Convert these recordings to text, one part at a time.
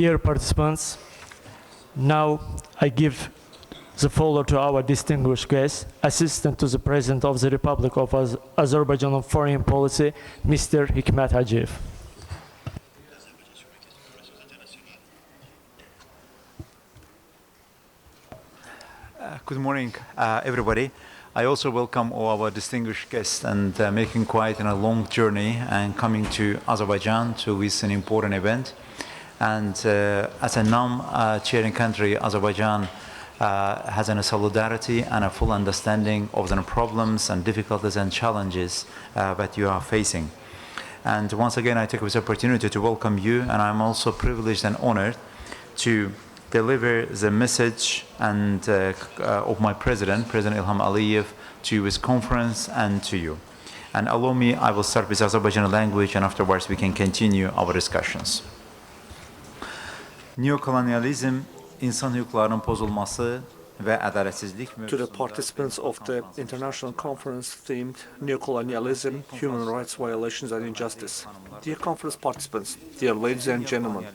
Dear participants, now I give the floor to our distinguished guest, Assistant to the President of the Republic of Azerbaijan on Foreign Policy, Mr. Hikmet Hajiyev. Good morning, everybody. I also welcome all our distinguished guests and making quite a long journey and coming to Azerbaijan to this an important event. And as a non-chairing country, Azerbaijan has a solidarity and a full understanding of the problems and difficulties and challenges that you are facing. And once again, I take this opportunity to welcome you, and I'm also privileged and honored to deliver the message and of my President Ilham Aliyev, to this conference and to you. And allow me, I will start with Azerbaijani language, and afterwards we can continue our discussions. Neocolonialism, insan hüquqlarının pozulması ve adaletsizlik. To the participants of the international conference themed Neocolonialism, Human Rights Violations and Injustice. Dear conference participants, dear ladies and gentlemen,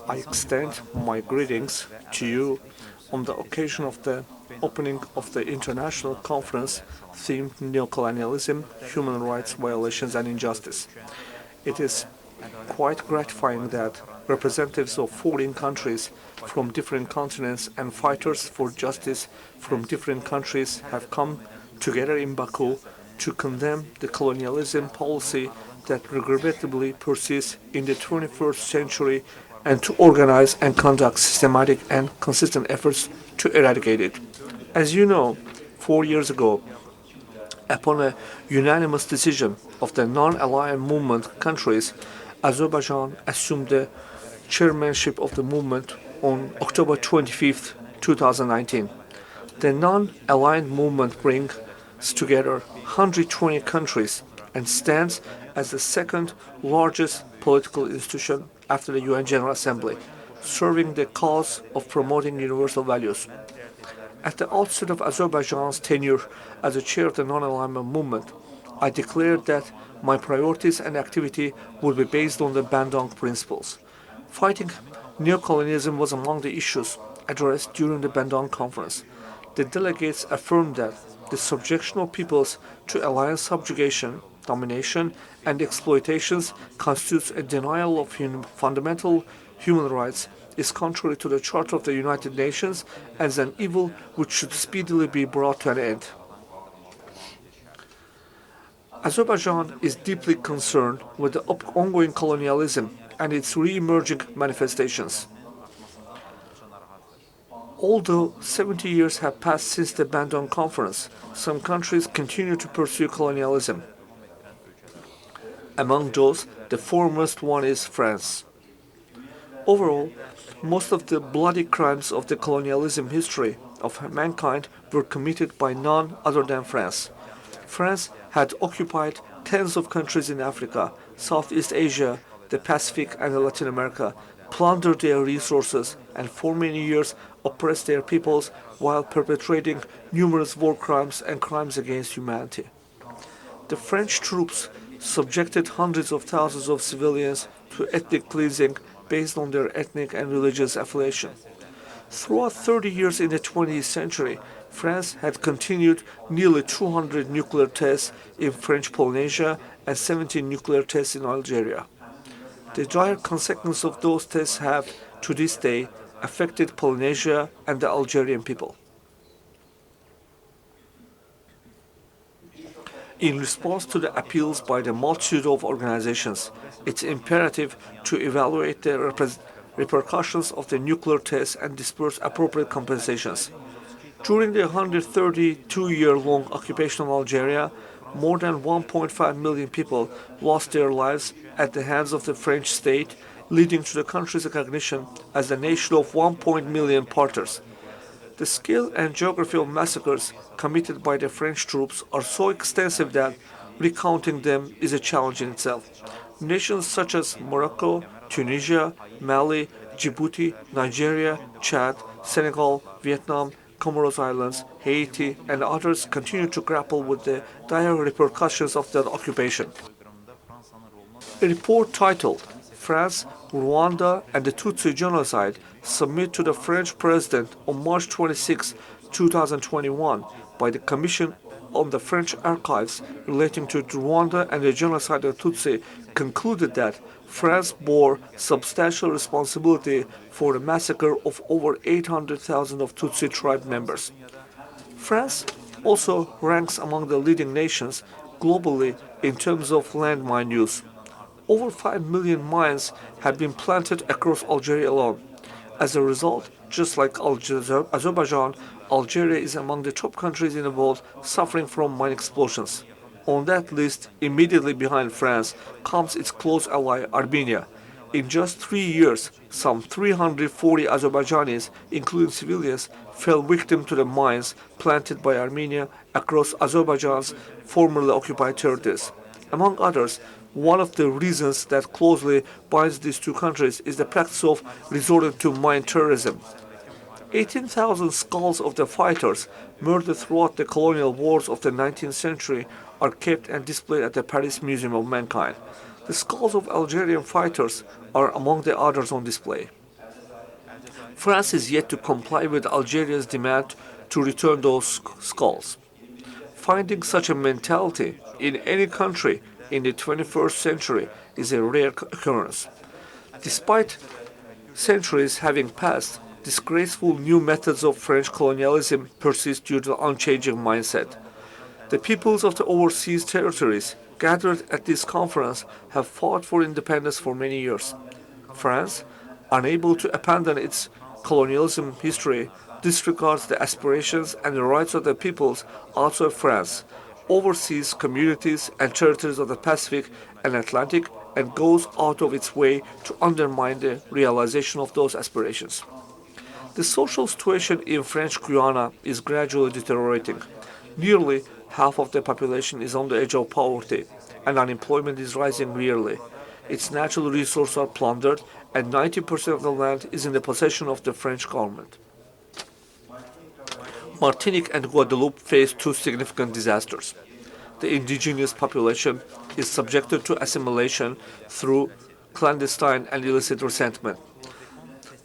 I extend my greetings to you on the occasion of the opening of the international conference themed Neocolonialism, Human Rights Violations and Injustice. It is quite gratifying that representatives of 14 countries from different continents and fighters for justice from different countries have come together in Baku to condemn the colonialism policy that regrettably persists in the 21st century and to organize and conduct systematic and consistent efforts to eradicate it. As you know, 4 years ago, upon a unanimous decision of the non-aligned movement countries, Azerbaijan assumed the chairmanship of the movement on October 25, 2019. The non-aligned movement brings together 120 countries and stands as the second largest political institution after the UN General Assembly, serving the cause of promoting universal values. At the outset of Azerbaijan's tenure as the chair of the non-alignment movement, I declared that my priorities and activity would be based on the Bandung principles. Fighting neocolonialism was among the issues addressed during the Bandung conference. The delegates affirmed that the subjection of peoples to alien subjugation, domination, and exploitations constitutes a denial of fundamental human rights, is contrary to the Charter of the United Nations, and is an evil which should speedily be brought to an end. Azerbaijan is deeply concerned with the ongoing colonialism and its re-emerging manifestations. Although 70 years have passed since the Bandung Conference, some countries continue to pursue colonialism. Among those, the foremost one is France. Overall, most of the bloody crimes of the colonialism history of mankind were committed by none other than France. France had occupied tens of countries in Africa, Southeast Asia, the Pacific, and Latin America, plundered their resources, and for many years oppressed their peoples while perpetrating numerous war crimes and crimes against humanity. The French troops subjected hundreds of thousands of civilians to ethnic cleansing based on their ethnic and religious affiliation. Throughout 30 years in the 20th century, France had continued nearly 200 nuclear tests in French Polynesia and 17 nuclear tests in Algeria. The dire consequences of those tests have, to this day, affected Polynesia and the Algerian people. In response to the appeals by the multitude of organizations, it's imperative to evaluate the repercussions of the nuclear tests and disperse appropriate compensations. During the 132-year-long occupation of Algeria, more than 1.5 million people lost their lives at the hands of the French state, leading to the country's recognition as a nation of 1 million parters. The scale and geography of massacres committed by the French troops are so extensive that recounting them is a challenge in itself. Nations such as Morocco, Tunisia, Mali, Djibouti, Nigeria, Chad, Senegal, Vietnam, Comoros Islands, Haiti, and others continue to grapple with the dire repercussions of that occupation. A report titled "France Rwanda and the Tutsi genocide submitted to the French president on March 26, 2021 by the Commission on the French Archives relating to Rwanda and the genocide of Tutsi concluded that France bore substantial responsibility for the massacre of over 800,000 of Tutsi tribe members. France also ranks among the leading nations globally in terms of landmine use. Over 5 million mines have been planted across Algeria alone. As a result, just like Azerbaijan, Algeria is among the top countries in the world suffering from mine explosions. On that list, immediately behind France, comes its close ally Armenia. In just 3 years, some 340 Azerbaijanis, including civilians, fell victim to the mines planted by Armenia across Azerbaijan's formerly occupied territories. Among others, one of the reasons that closely binds these two countries is the practice of resorting to mine terrorism. 18,000 skulls of the fighters murdered throughout the colonial wars of the 19th century are kept and displayed at the Paris Museum of Mankind. The skulls of Algerian fighters are among the others on display. France is yet to comply with Algeria's demand to return those skulls. Finding such a mentality in any country in the 21st century is a rare occurrence. Despite centuries having passed, disgraceful new methods of French colonialism persist due to the unchanging mindset. The peoples of the overseas territories gathered at this conference have fought for independence for many years. France, unable to abandon its colonialism history, disregards the aspirations and the rights of the peoples outside France, overseas communities and territories of the Pacific and Atlantic, and goes out of its way to undermine the realization of those aspirations. The social situation in French Guiana is gradually deteriorating. Nearly half of the population is on the edge of poverty, and unemployment is rising yearly. Its natural resources are plundered, and 90% of the land is in the possession of the French government. Martinique and Guadeloupe face two significant disasters. The indigenous population is subjected to assimilation through clandestine and illicit resettlement.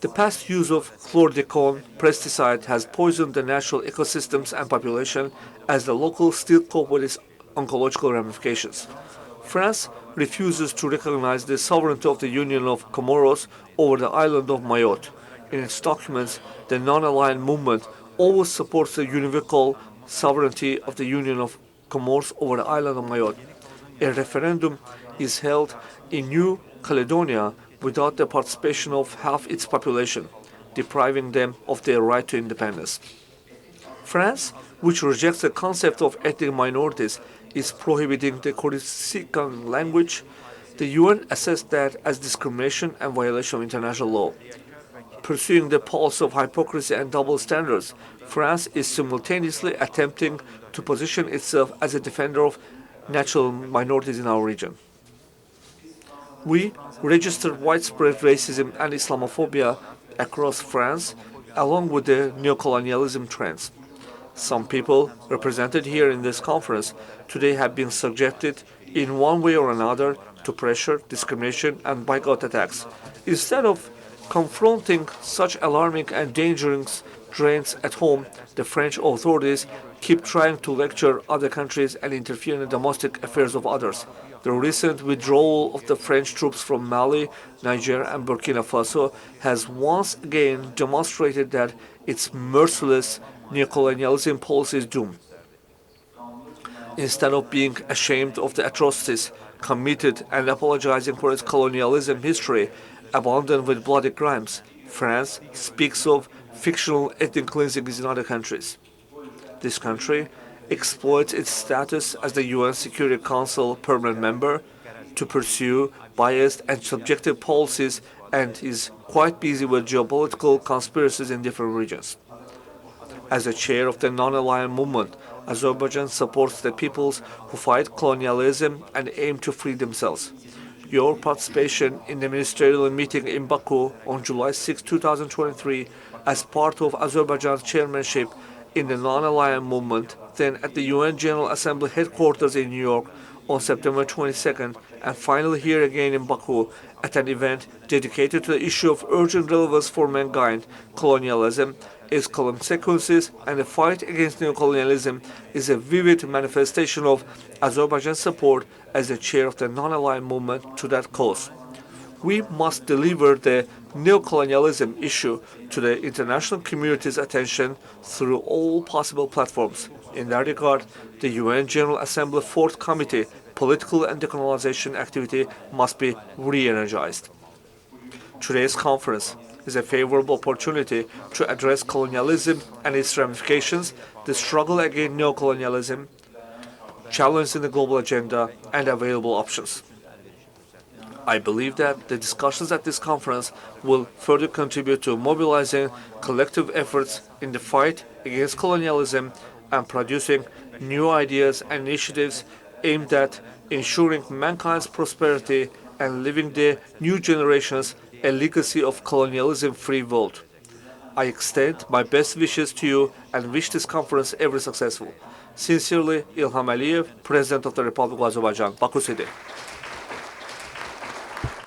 The past use of chlordecone pesticide has poisoned the natural ecosystems and population as the locals still cope with its ecological ramifications. France refuses to recognize the sovereignty of the Union of Comoros over the island of Mayotte. In its documents, the non-aligned movement always supports the univocal sovereignty of the Union of Comoros over the island of Mayotte. A referendum is held in New Caledonia without the participation of half its population, depriving them of their right to independence. France, which rejects the concept of ethnic minorities, is prohibiting the Corsican language. The UN assessed that as discrimination and violation of international law. Pursuing the policy of hypocrisy and double standards, France is simultaneously attempting to position itself as a defender of natural minorities in our region. We registered widespread racism and Islamophobia across France, along with the neocolonialism trends. Some people represented here in this conference today have been subjected in one way or another to pressure, discrimination, and boycott attacks. Instead of confronting such alarming and dangerous trends at home, the French authorities keep trying to lecture other countries and interfere in the domestic affairs of others. The recent withdrawal of the French troops from Mali, Niger, and Burkina Faso has once again demonstrated that its merciless neocolonialism policy is doomed. Instead of being ashamed of the atrocities committed and apologizing for its colonialism history, abandoned with bloody crimes, France speaks of fictional ethnic cleansings in other countries. This country exploits its status as the UN Security Council permanent member to pursue biased and subjective policies and is quite busy with geopolitical conspiracies in different regions. As the chair of the non-aligned movement, Azerbaijan supports the peoples who fight colonialism and aim to free themselves. Your participation in the ministerial meeting in Baku on July 6, 2023, as part of Azerbaijan's chairmanship in the non-aligned movement, then at the UN General Assembly headquarters in New York on September 22nd, and finally here again in Baku at an event dedicated to the issue of urgent relevance for mankind, colonialism, its consequences, and the fight against neocolonialism is a vivid manifestation of Azerbaijan's support as the chair of the non-aligned movement to that cause. We must deliver the neocolonialism issue to the international community's attention through all possible platforms. In that regard, the UN General Assembly Fourth Committee political and decolonization activity must be re-energized. Today's conference is a favorable opportunity to address colonialism and its ramifications, the struggle against neocolonialism, challenging the global agenda, and available options. I believe that the discussions at this conference will further contribute to mobilizing collective efforts in the fight against colonialism and producing new ideas and initiatives aimed at ensuring mankind's prosperity and leaving the new generations a legacy of colonialism-free world. I extend my best wishes to you and wish this conference ever successful. Sincerely, İlham Aliyev, President of the Republic of Azerbaijan, Baku City.